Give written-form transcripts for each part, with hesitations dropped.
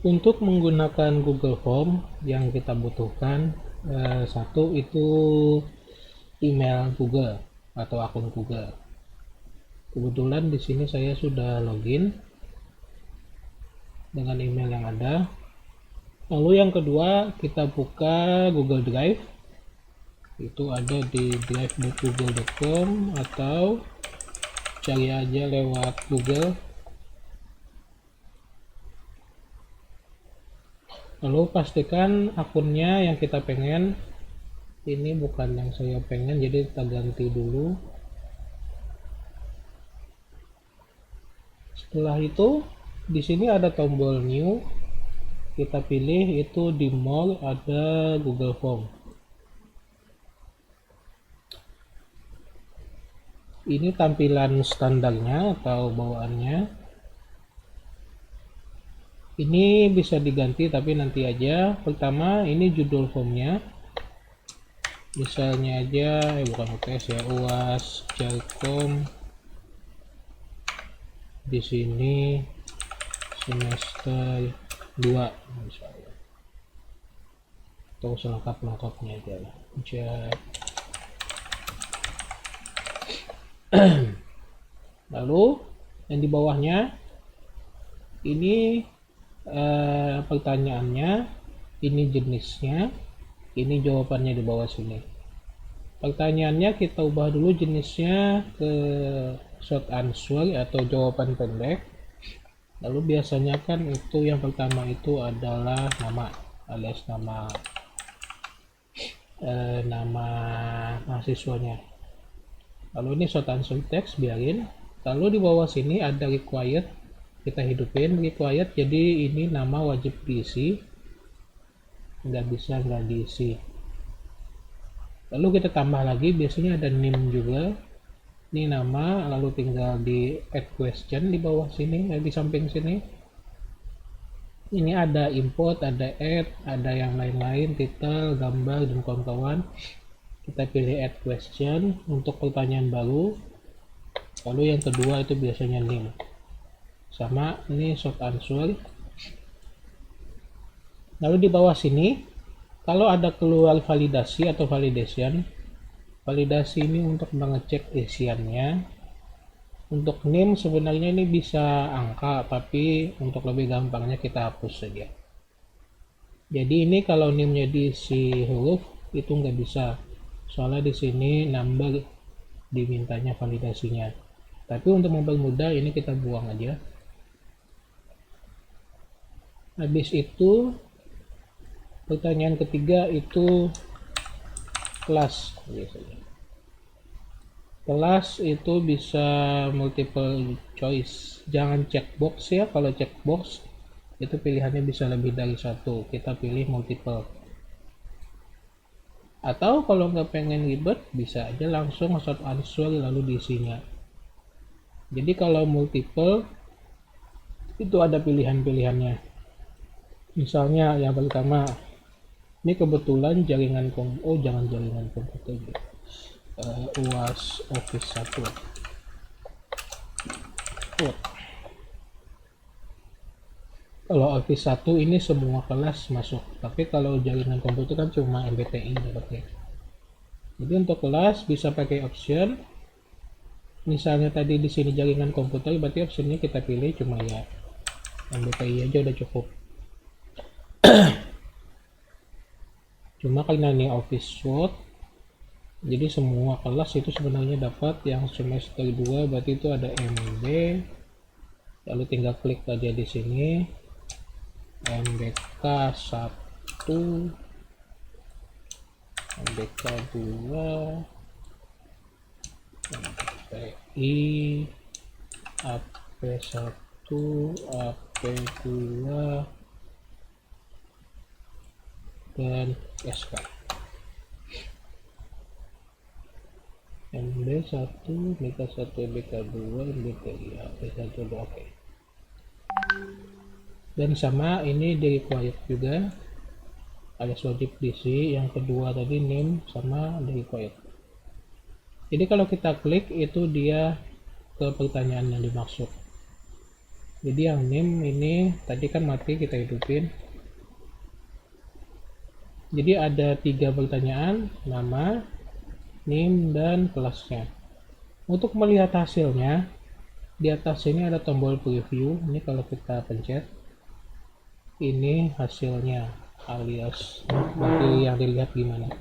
Untuk menggunakan Google Form yang kita butuhkan, satu itu email Google atau akun Google. Kebetulan di sini saya sudah login dengan email yang ada. Lalu yang kedua, kita buka Google Drive. Itu ada di drive.google.com atau cari aja lewat Google. Lalu pastikan akunnya yang kita pengen. Ini bukan yang saya pengen, jadi kita ganti dulu. Setelah itu, di sini ada tombol new. Kita pilih itu di more ada Google Form. Ini tampilan standarnya atau bawaannya. Ini bisa diganti tapi nanti aja. Pertama, ini judul formnya. Misalnya aja, bukan UTS ya, UAS Telkom. Di sini semester 2 misalnya. Atau selengkap-lengkapnya aja lah. Lalu yang di bawahnya ini pertanyaannya, ini jenisnya, ini jawabannya di bawah sini. Pertanyaannya kita ubah dulu jenisnya ke short answer atau jawaban pendek. Lalu biasanya kan itu yang pertama itu adalah nama alias nama mahasiswanya. Lalu ini short answer text, biarin. Lalu di bawah sini ada required, kita hidupin required, jadi ini nama wajib diisi, nggak bisa nggak diisi. Lalu kita tambah lagi, biasanya ada name juga, ini nama, lalu tinggal di add question di bawah sini, di samping sini. Ini ada import, ada add, ada yang lain-lain, title, gambar, dan kawan-kawan. Kita pilih add question untuk pertanyaan baru. Lalu yang kedua itu biasanya name. Sama, ini short answer. Lalu di bawah sini, kalau ada keluar validasi atau validation, validasi ini untuk mengecek isiannya. Untuk name sebenarnya ini bisa angka, tapi untuk lebih gampangnya kita hapus saja. Jadi ini kalau name-nya diisi huruf itu nggak bisa, soalnya di sini number dimintanya validasinya. Tapi untuk mempermudah ini kita buang aja. Habis itu pertanyaan ketiga itu kelas biasanya. Kelas itu bisa multiple choice, jangan checkbox ya. Kalau checkbox itu pilihannya bisa lebih dari satu, kita pilih multiple. Atau kalau nggak pengen ribet, bisa aja langsung short answer lalu diisinya. Jadi kalau multiple itu ada pilihan-pilihannya. Misalnya yang pertama, ini kebetulan jaringan jangan jaringan komputer, UAS Office 1. Kalau Office 1 ini semua kelas masuk, tapi kalau jaringan komputer kan cuma MBTI dapatnya. Jadi untuk kelas bisa pakai option. Misalnya tadi di sini jaringan komputer, berarti optionnya kita pilih cuma ya MBTI aja udah cukup. Cuma karena ini Office Word, jadi semua kelas itu sebenarnya dapat. Yang semester 2 berarti itu ada MB, lalu tinggal klik aja di sini MBK 1, MBK 2, MBI, AP1, AP2, dan SK. MB1, MBK1, MBK2, MBTI, AP1, oke. Dan sama ini di required juga, alias wajib diisi. Yang kedua tadi name sama di required. Jadi kalau kita klik itu dia ke pertanyaan yang dimaksud. Jadi yang name ini tadi kan mati, kita hidupin. Jadi ada 3 pertanyaan, nama, name, dan kelasnya. Untuk melihat hasilnya, di atas ini ada tombol preview. Ini kalau kita pencet, ini hasilnya, alias nanti yang dilihat gimana.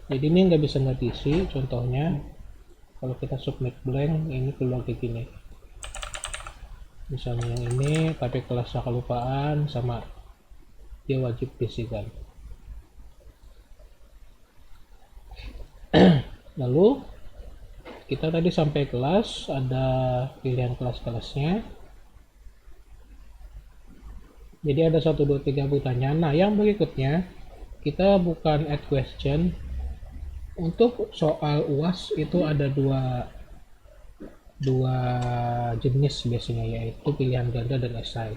Jadi ini nggak bisa nggak diisi. Contohnya, kalau kita submit blank, ini keluar kayak gini. Misalnya yang ini, tapi kelasnya kelupaan, sama dia wajib diisikan. Lalu kita tadi sampai kelas, ada pilihan kelas-kelasnya. Jadi ada 1, 2, 3 pertanyaan. Nah, yang berikutnya kita bukan add question. Untuk soal UAS itu ada dua jenis biasanya, yaitu pilihan ganda dan esai.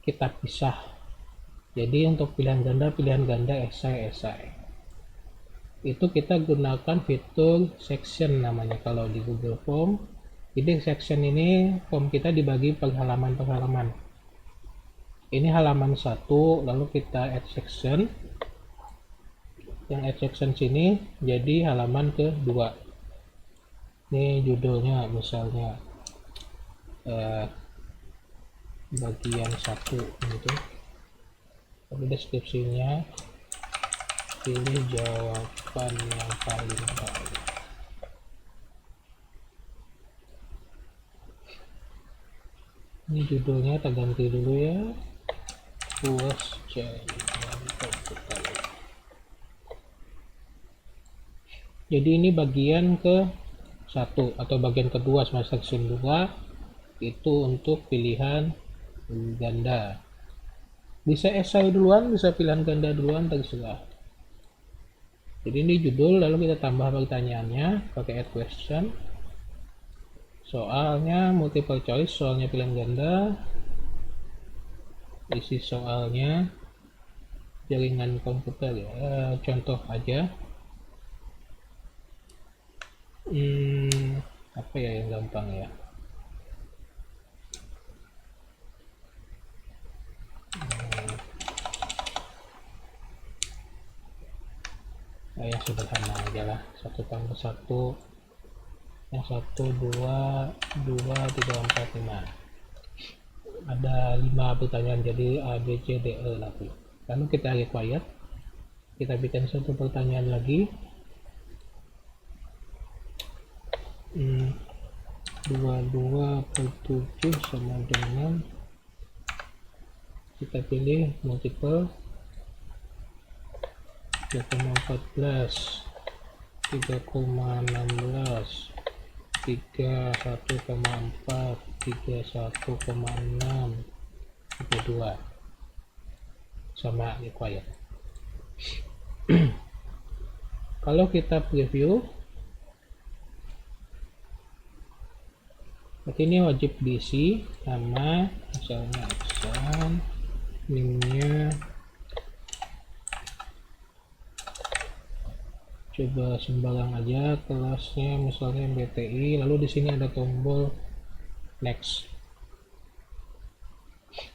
Kita pisah. Jadi untuk pilihan ganda, esai. Itu kita gunakan fitur section namanya kalau di Google Form. Jadi section ini form kita dibagi per halaman. Ini halaman 1, lalu kita add section. Yang add section sini jadi halaman kedua. Ini judulnya misalnya bagian 1 gitu. Tapi deskripsinya pilih jawaban yang paling baik. Ini judulnya kita ganti dulu ya, question. Jadi ini bagian ke 1 atau bagian kedua semester section 2, itu untuk pilihan ganda. Bisa esai duluan, bisa pilihan ganda duluan, terserah. Jadi ini judul, lalu kita tambah pertanyaannya pakai add question. Soalnya multiple choice, soalnya pilihan ganda. Isi soalnya jaringan komputer ya, contoh aja. Apa ya yang gampang ya? Yang sederhana aja lah, 1 tambah 1, yang 1, 2, 3, 4, 5. Ada 5 pertanyaan, jadi A, B, C, D, E lagi. Lalu kita required, kita bikin 1 pertanyaan lagi. 22/7 sama dengan, kita pilih multiple 3,14, 3,16, 31,4, 31,6, 32 sama required. Kalau kita preview, berarti ini wajib diisi nama, misalnya Aksan, name-nya coba sembarang aja, kelasnya misalnya MBTI, lalu di sini ada tombol next.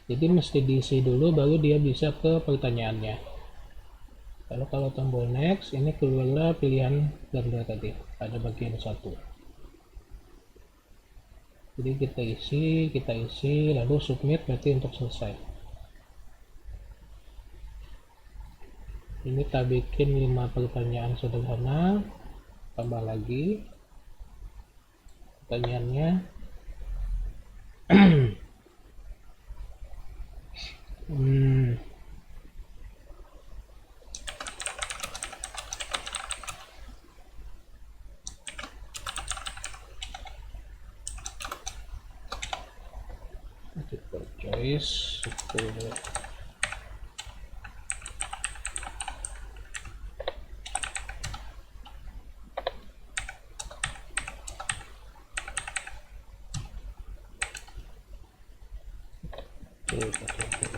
Jadi mesti diisi dulu baru dia bisa ke pertanyaannya. Lalu kalau tombol next, ini keluarlah pilihan ganda tadi, ada bagian 1. Jadi kita isi, lalu submit, berarti untuk selesai. Ini kita bikin 5 pertanyaan sederhana, tambah lagi pertanyaannya. Multiple choice 10.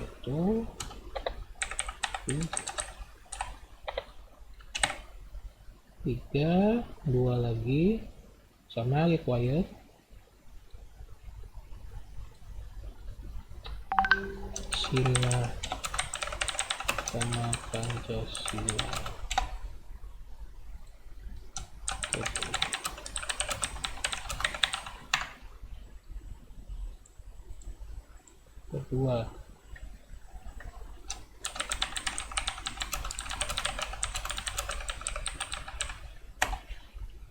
Itu 3, 2 lagi sama required. Pancasila sama Pancasila. Kedua,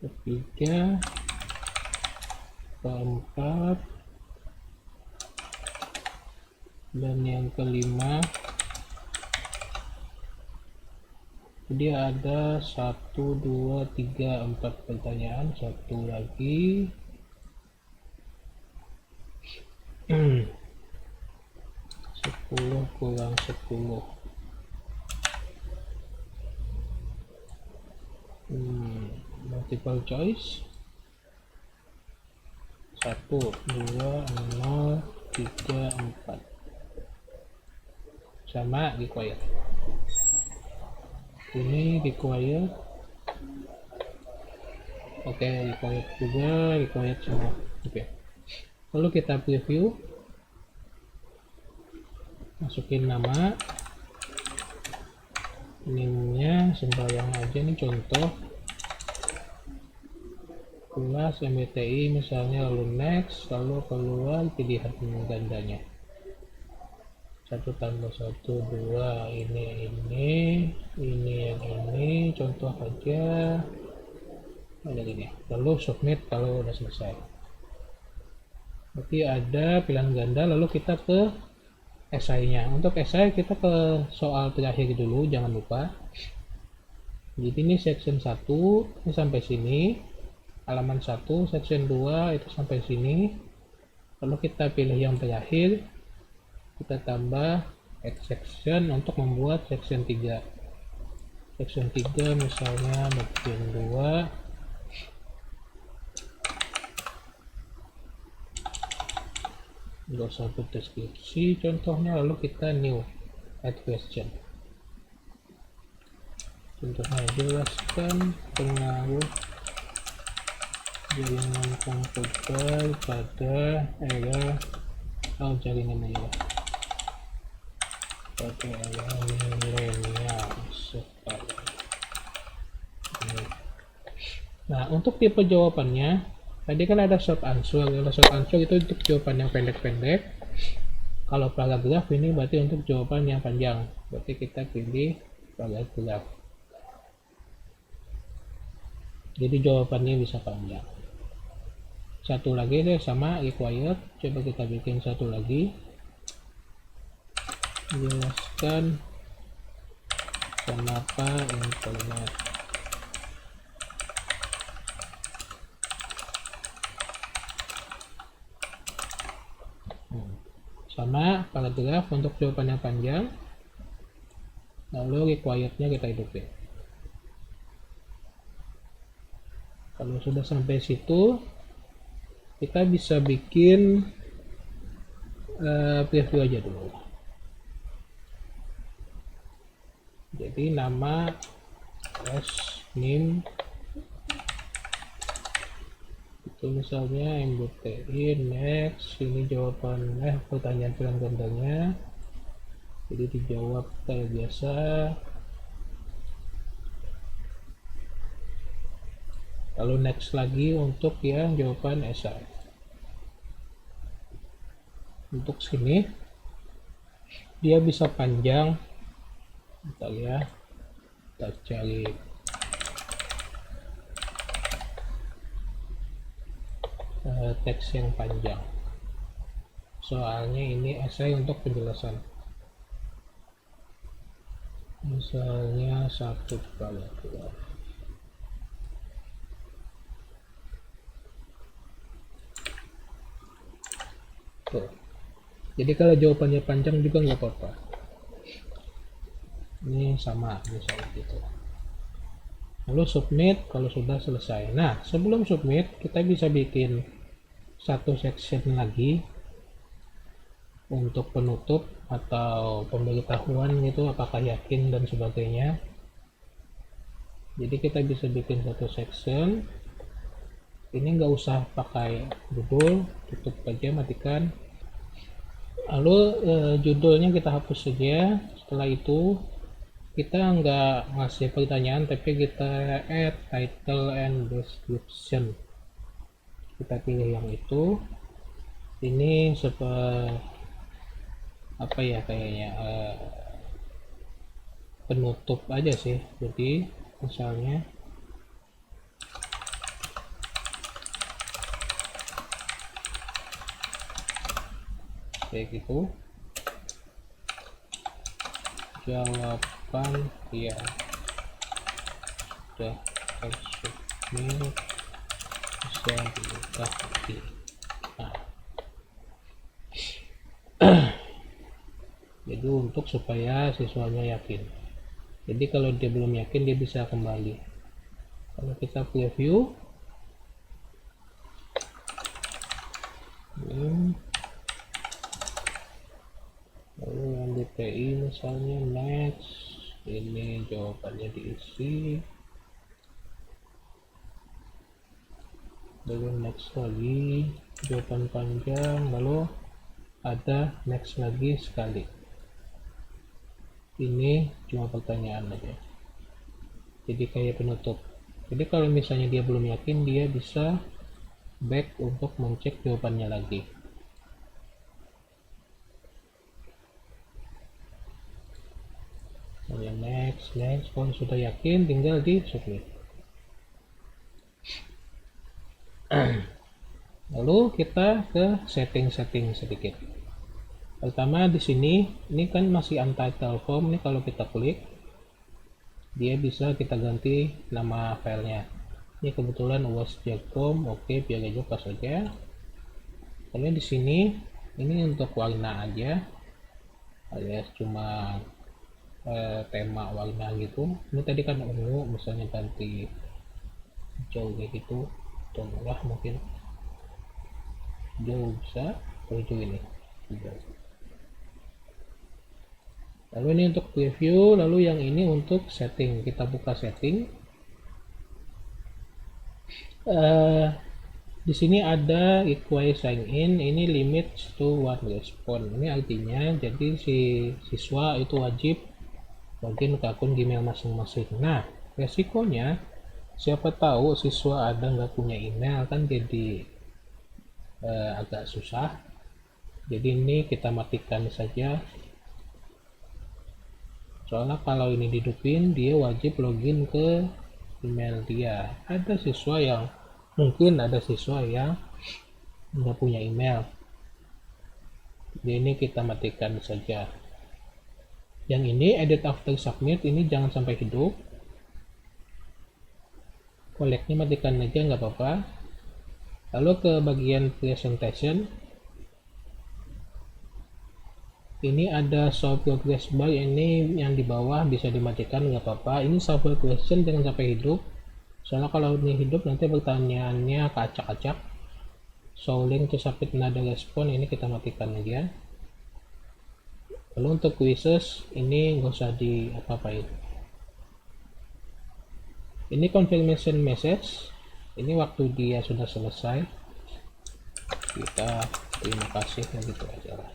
ketiga, keempat, dan yang kelima. Jadi ada 1, 2, 3, 4 pertanyaan. Satu lagi. 10 kurang 10. Multiple choice. 1, 2, 0, 3, 4. Sama required. Ini required. Oke, required juga, required semua. Oke. Lalu kita preview. Masukin nama. Name-nya sembarang aja nih, contoh kelas MBTI misalnya, lalu next, lalu keluar pilihan gandanya 1 tambah 1, 2, ini yang ini, contoh aja ada gini, lalu submit kalau udah selesai. Berarti ada pilihan ganda, lalu kita ke esainya. Untuk esai kita ke soal terakhir dulu, jangan lupa. Jadi ini section 1 ini sampai sini, halaman 1, section 2 itu sampai sini. Lalu kita pilih yang terakhir, kita tambah section untuk membuat section 3. Section 3 misalnya bagian 2, nggak usah deskripsi contohnya, lalu kita new add question. Contohnya jelaskan pengaruh jaringan komputer pada era jaringan ya pada era milenial. Nah, untuk tipe jawabannya tadi kan ada short answer. Kalau short answer itu untuk jawaban yang pendek-pendek. Kalau paragraf ini berarti untuk jawaban yang panjang. Berarti kita pilih paragraf. Jadi jawabannya bisa panjang. Satu lagi deh sama required. Coba kita bikin satu lagi. Jelaskan kenapa internet sama paragraf untuk jawaban yang panjang, lalu required-nya kita hidupin. Kalau sudah sampai situ, kita bisa bikin preview aja dulu. Jadi nama name itu misalnya MBTI, next, ini jawaban pertanyaan pilihan gandanya, jadi dijawab kayak biasa. Lalu next lagi untuk yang jawaban esai. Untuk sini dia bisa panjang, bentar ya, kita cari teks yang panjang, soalnya ini esai untuk penjelasan, misalnya 1 paragraf. Tuh. Jadi kalau jawabannya panjang juga nggak apa-apa. Ini sama misalnya gitu. Lalu submit kalau sudah selesai. Nah, sebelum submit kita bisa bikin satu section lagi untuk penutup atau pemberitahuan gitu, apakah yakin dan sebagainya. Jadi kita bisa bikin satu section. Ini nggak usah pakai judul, tutup aja, matikan. Lalu judulnya kita hapus saja. Setelah itu kita nggak ngasih pertanyaan, tapi kita add title and description. Kita pilih yang itu. Ini seperti apa ya, kayaknya penutup aja sih. Jadi misalnya kayak gitu, jawaban yang sudah tersubmit bisa dibuka. Nah, jadi untuk supaya siswanya yakin. Jadi kalau dia belum yakin, dia bisa kembali. Kalau kita preview, lalu yang DPI misalnya next, ini jawabannya diisi, lalu next lagi, jawaban panjang, lalu ada next lagi sekali. Ini cuma pertanyaan aja, jadi kayak penutup. Jadi kalau misalnya dia belum yakin, dia bisa back untuk mencek jawabannya lagi. Next, kalau sudah yakin tinggal di submit. Lalu kita ke setting sedikit. Pertama di sini, ini kan masih untitled form nih, kalau kita klik dia bisa kita ganti nama filenya. Ini kebetulan was.com, oke, biar aja pas aja. Lalu di sini ini untuk warna aja, alias cuma tema warna gitu. Ini tadi kan ungu, misalnya ganti hijau kayak gitu, atau merah mungkin. Hijau bisa, hijau ini hijau. Lalu ini untuk preview, lalu yang ini untuk setting. Kita buka setting. Di sini ada require sign in, ini limit to one response. Ini artinya jadi si siswa itu wajib login ke akun Gmail masing-masing. Nah, resikonya siapa tahu siswa ada nggak punya email, kan jadi agak susah. Jadi ini kita matikan saja. Soalnya kalau ini dihidupin, dia wajib login ke email dia. Ada siswa yang nggak punya email. Jadi ini kita matikan saja. Yang ini edit after submit, ini jangan sampai hidup. Collectnya matikan aja, nggak apa-apa. Lalu ke bagian presentation, ini ada show progress bar, ini yang di bawah bisa dimatikan, nggak apa-apa. Ini show question jangan sampai hidup, soalnya kalau ini hidup nanti pertanyaannya kacak-kacak. Show link to submit another response, ini kita matikan aja. Lalu untuk quizzes ini nggak usah di apa-apain. Ini confirmation message, ini waktu dia sudah selesai kita terima kasih, gitu aja lah.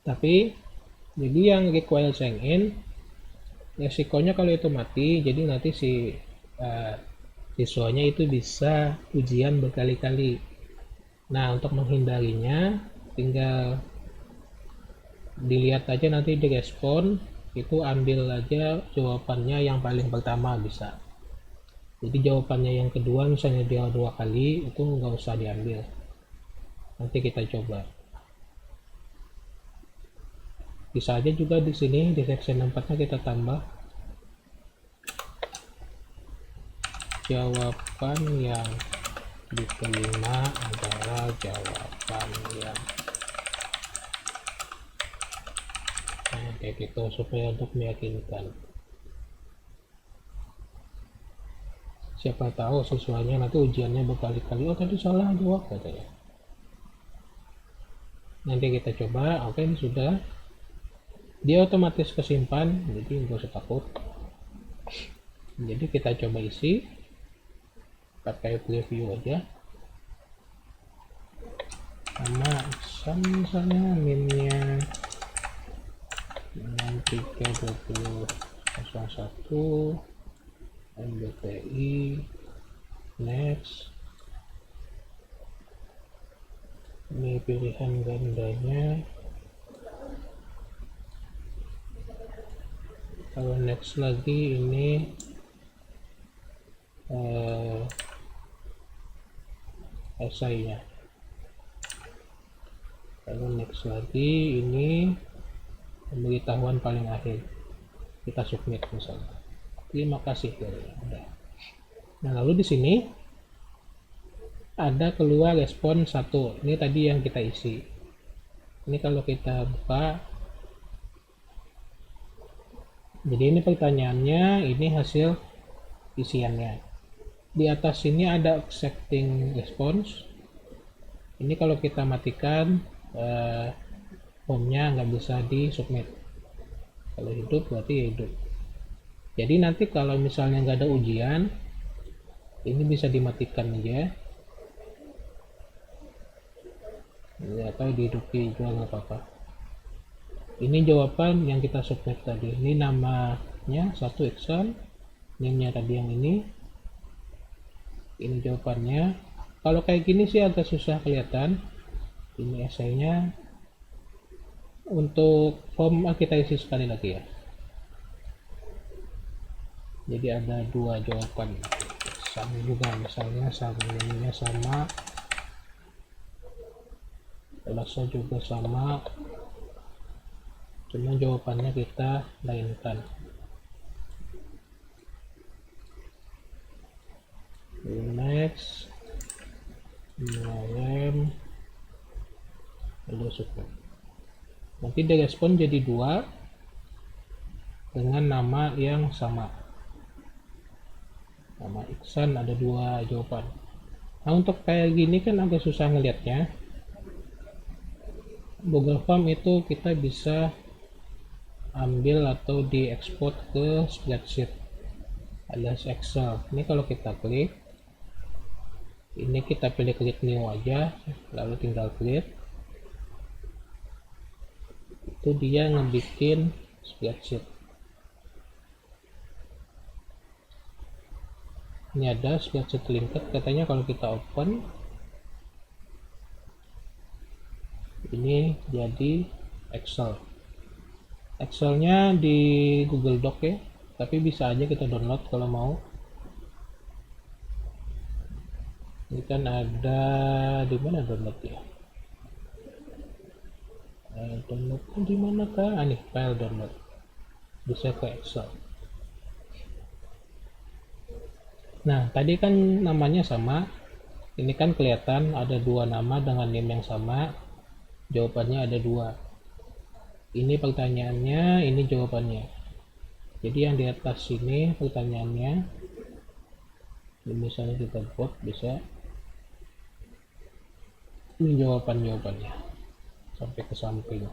Tapi jadi yang require sign in, resikonya kalau itu mati, jadi nanti si siswanya itu bisa ujian berkali-kali. Nah, untuk menghindarinya tinggal dilihat aja nanti di respon, itu ambil aja jawabannya yang paling pertama bisa. Jadi jawabannya yang kedua misalnya dia 2 kali, itu nggak usah diambil. Nanti kita coba. Bisa aja juga di sini di section 4-nya kita tambah jawaban yang diterima adalah jawaban yang kayak gitu, supaya untuk meyakinkan. Siapa tahu siswanya nanti ujiannya berkali-kali, oh tadi salah jawab katanya. Nanti kita coba. Oke, ini sudah. dia otomatis kesimpan, jadi nggak usah takut. Jadi kita coba isi pakai preview aja, sama misalnya minnya 632001 MBTI, next. Ini pilihan gandanya. Kalau next lagi ini esainya. Lalu next lagi ini pemberitahuan paling akhir, kita submit misalnya. Terima kasih. Udah. Nah, lalu di sini ada keluar respon 1. Ini tadi yang kita isi. Ini kalau kita buka, jadi ini pertanyaannya, ini hasil isiannya. Di atas sini ada accepting response. Ini kalau kita matikan, formnya nggak bisa di submit. Kalau hidup berarti ya hidup. Jadi nanti kalau misalnya nggak ada ujian, ini bisa dimatikan aja, atau dihidupi juga nggak apa-apa. Ini jawaban yang kita submit tadi. Ini namanya 1 exam, name-nya tadi yang ini jawabannya. Kalau kayak gini sih agak susah kelihatan. Ini esainya. Untuk form kita isi sekali lagi ya. Jadi ada 2 jawaban, sama juga, misalnya sama, sama, rasa juga sama, cuma jawabannya kita lainkan. Next, lalu submit. Nanti direspon jadi 2 dengan nama yang sama. Nama Iksan, ada 2 jawaban. Nah, untuk kayak gini kan agak susah ngelihatnya. Google Form itu kita bisa ambil atau diekspor ke spreadsheet alias Excel. Ini kalau kita klik, ini kita pilih create new aja, lalu tinggal create. Itu dia ngebikin spreadsheet. Ini ada spreadsheet linked, katanya kalau kita open ini jadi Excel. Excelnya di Google Doc ya, tapi bisa aja kita download kalau mau. Ini kan ada di mana download ya? Download di mana kah? Nih, file download. Bisa ke Excel. Nah, tadi kan namanya sama. Ini kan kelihatan ada 2 nama dengan name yang sama. Jawabannya ada 2. Ini pertanyaannya, ini jawabannya. Jadi yang di atas sini pertanyaannya, ini misalnya kita buat, bisa. Ini jawabannya sampai ke samping.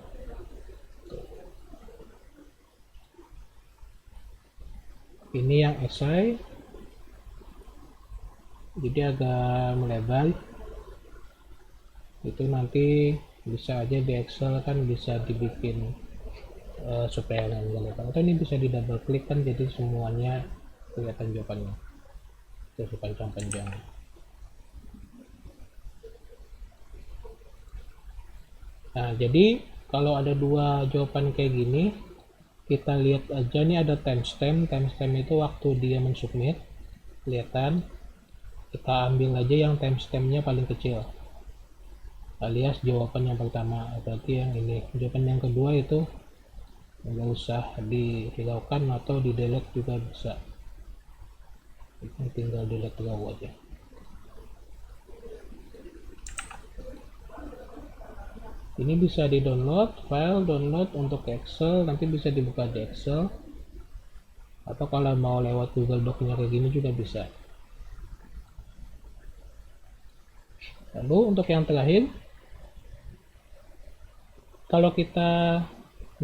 Ini yang esai, jadi agak melebar. Itu nanti bisa aja di Excel kan bisa dibikin supaya nggak kelihatan, atau ini bisa di double klik kan, jadi semuanya kelihatan jawabannya. Itu panjang-panjang. Nah, jadi kalau ada 2 jawaban kayak gini, kita lihat aja nih ada timestamp. Timestamp itu waktu dia mensubmit, kelihatan. Kita ambil aja yang timestampnya paling kecil, alias jawaban yang pertama, berarti yang ini. Jawaban yang kedua itu nggak usah dihilaukan atau di delete juga bisa, ini tinggal delete raw aja. Ini bisa di download, file download untuk Excel, nanti bisa dibuka di Excel, atau kalau mau lewat Google Doc-nya kayak gini juga bisa. Lalu untuk yang terakhir, kalau kita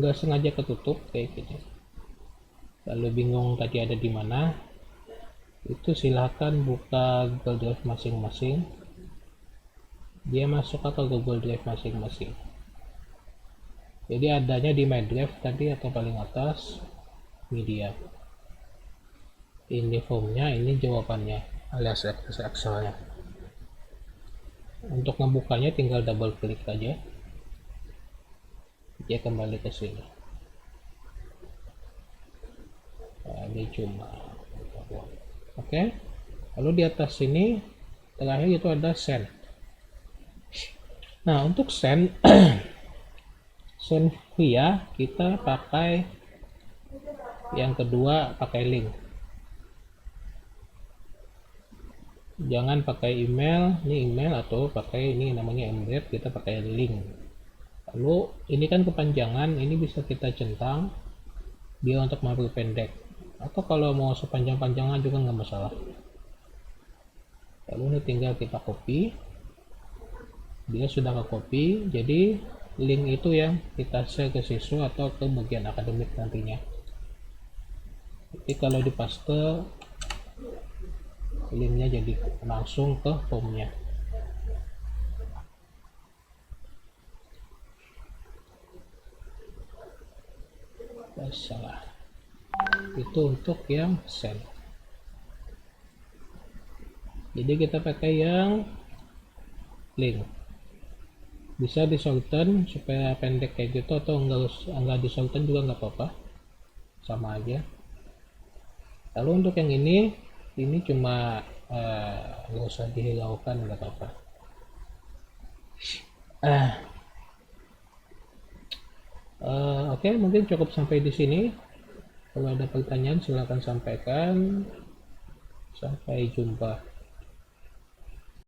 nggak sengaja ketutup kayak gitu, lalu bingung tadi ada di mana, itu silahkan buka Google Drive masing-masing, dia masuk ke Google Drive masing-masing. Jadi adanya di My Drive tadi atau paling atas media. Ini formnya, ini jawabannya alias Excelnya. Untuk membukanya tinggal double klik aja, dia kembali ke sini. Nah, ini cuma oke. Lalu di atas sini terakhir itu ada send. Nah, untuk send send via kita pakai yang kedua, pakai link. Jangan pakai email, ini email, atau pakai ini namanya embed, kita pakai link. Lalu ini kan kepanjangan, ini bisa kita centang dia untuk memperpendek, atau kalau mau sepanjang-panjangan juga nggak masalah. Lalu ini tinggal kita copy, dia sudah ke copy, jadi link itu yang kita share ke siswa atau ke bagian akademik nantinya. Jadi kalau di paste, linknya jadi langsung ke formnya. Salah, itu untuk yang send. Jadi kita pakai yang link, bisa di shorten supaya pendek kayak gitu, atau enggak di shorten juga nggak apa-apa, sama aja. Lalu untuk yang ini cuma nggak usah dihiraukan, nggak apa-apa. Oke, mungkin cukup sampai di sini. Kalau ada pertanyaan silahkan sampaikan. Sampai jumpa.